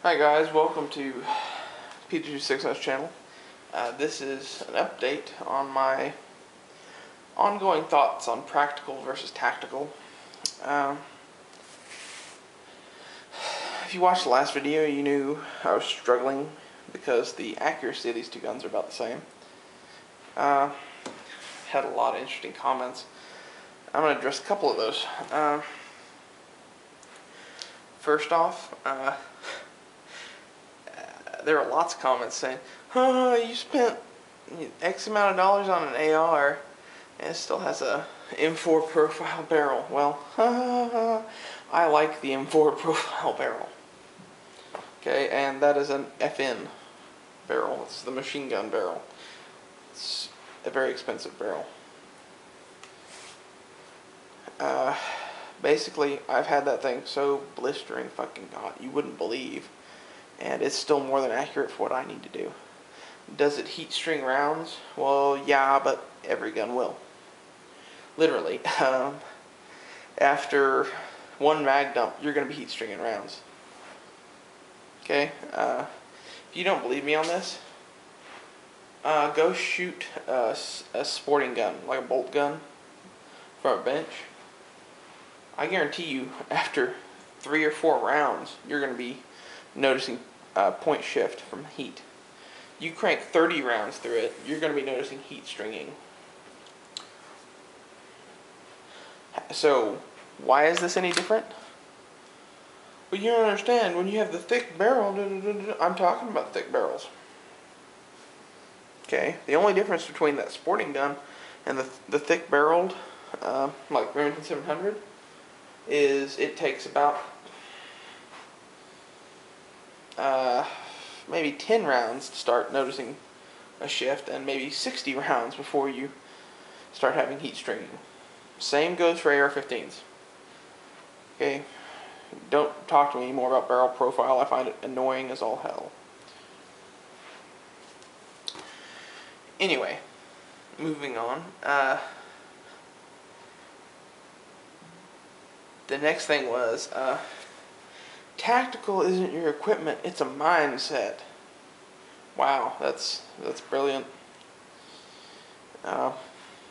Hi guys, welcome to P26's channel. This is an update on my ongoing thoughts on practical versus tactical. If you watched the last video, you knew I was struggling because the accuracy of these two guns are about the same. Had a lot of interesting comments. I'm going to address a couple of those. First off, there are lots of comments saying, you spent X amount of dollars on an AR and it still has a M4 profile barrel. Well, I like the M4 profile barrel. Okay, and that is an FN barrel. It's the machine gun barrel. It's a very expensive barrel. Basically, I've had that thing so blistering fucking hot, you wouldn't believe. And it's still more than accurate for what I need to do. Does it heat string rounds? Well, yeah, but every gun will. Literally. After one mag dump, you're going to be heat stringing rounds. Okay? If you don't believe me on this, go shoot a sporting gun, like a bolt gun, from a bench. I guarantee you, after 3 or 4 rounds, you're going to be noticing point shift from heat. You crank 30 rounds through it, you're going to be noticing heat stringing. So, why is this any different? Well, you don't understand. When you have the thick barrel, I'm talking about thick barrels. Okay, the only difference between that sporting gun and the thick barreled, like Remington 700, is it takes about maybe 10 rounds to start noticing a shift, and maybe 60 rounds before you start having heat stringing. Same goes for AR-15s. Okay, don't talk to me anymore about barrel profile. I find it annoying as all hell. Anyway, moving on. The next thing was, tactical isn't your equipment, it's a mindset. Wow, that's brilliant. I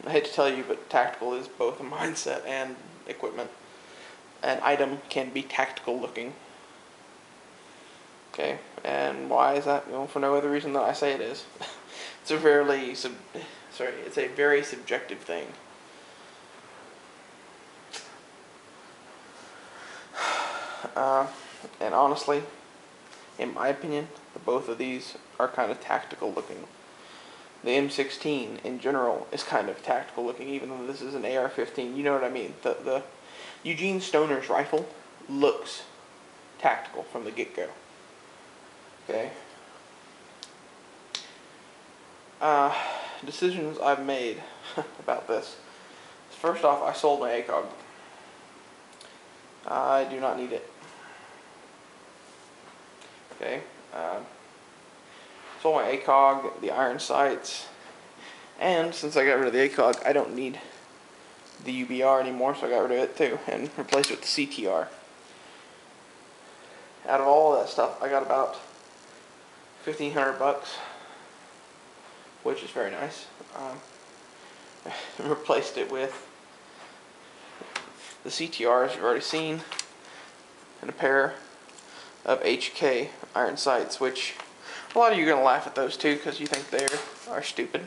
hate to tell you, but tactical is both a mindset and equipment. An item can be tactical looking. Okay, and why is that? Well, for no other reason than I say it is. It's a very subjective thing. And honestly, in my opinion, both of these are kind of tactical looking. The M16 in general is kind of tactical looking, even though this is an AR-15. You know what I mean? The Eugene Stoner's rifle looks tactical from the get-go. Okay. Decisions I've made about this. First off, I sold my ACOG. I do not need it. Okay. Sold my ACOG, the iron sights, and since I got rid of the ACOG, I don't need the UBR anymore, so I got rid of it too and replaced it with the CTR. Out of all of that stuff, I got about $1,500, which is very nice. Replaced it with the CTRs you've already seen, and a pair of HK iron sights, which a lot of you are going to laugh at those too because you think they are stupid.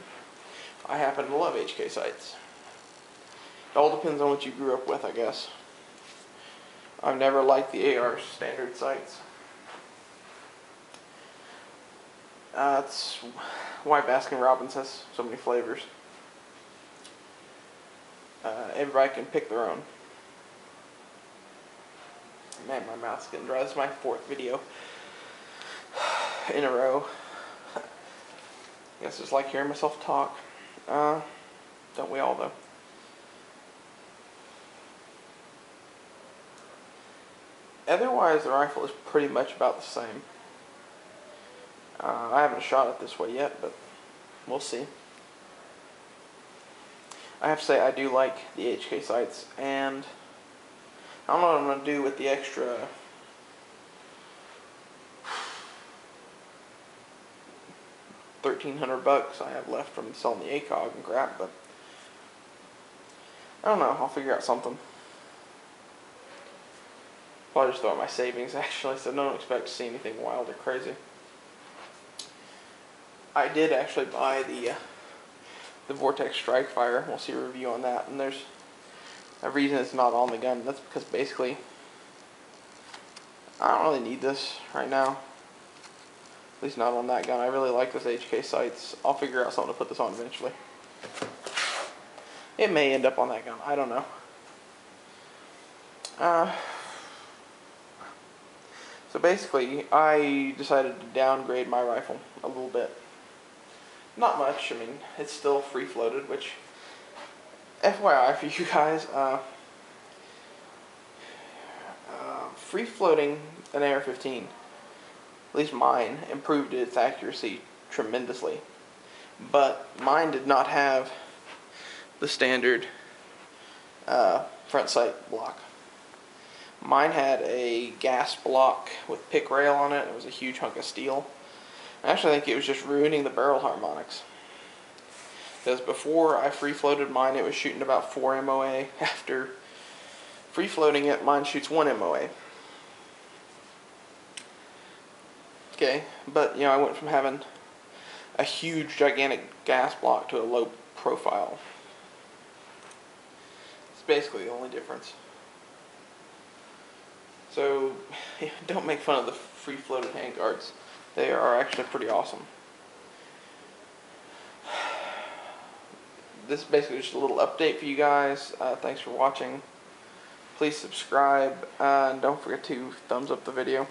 I happen to love HK sights. It all depends on what you grew up with, I guess. I've never liked the AR standard sights. That's why Baskin-Robbins has so many flavors. Everybody can pick their own. Man, my mouth's getting dry. This is my 4th video in a row. I guess it's like hearing myself talk. Don't we all, though? Otherwise, the rifle is pretty much about the same. I haven't shot it this way yet, but we'll see. I have to say, I do like the HK sights, and I don't know what I'm going to do with the extra $1,300 I have left from selling the ACOG and crap, but I don't know, I'll figure out something. Probably just throw out my savings actually, so don't expect to see anything wild or crazy. I did actually buy the Vortex Strike Fire. We'll see a review on that, and there's a reason it's not on the gun. That's because basically I don't really need this right now. At least not on that gun. I really like this HK sights. I'll figure out something to put this on eventually. It may end up on that gun. I don't know. So basically, I decided to downgrade my rifle a little bit. Not much. I mean, it's still free-floated, which, FYI for you guys, free-floating an AR-15, at least mine, improved its accuracy tremendously. But mine did not have the standard front sight block. Mine had a gas block with pick rail on it. It was a huge hunk of steel. I actually think it was just ruining the barrel harmonics. Because before I free-floated mine, it was shooting about 4 MOA. After free-floating it, mine shoots 1 MOA. Okay, but I went from having a huge, gigantic gas block to a low profile. It's basically the only difference. So, don't make fun of the free-floated handguards. They are actually pretty awesome. This is basically just a little update for you guys. Thanks for watching. Please subscribe, and don't forget to thumbs up the video.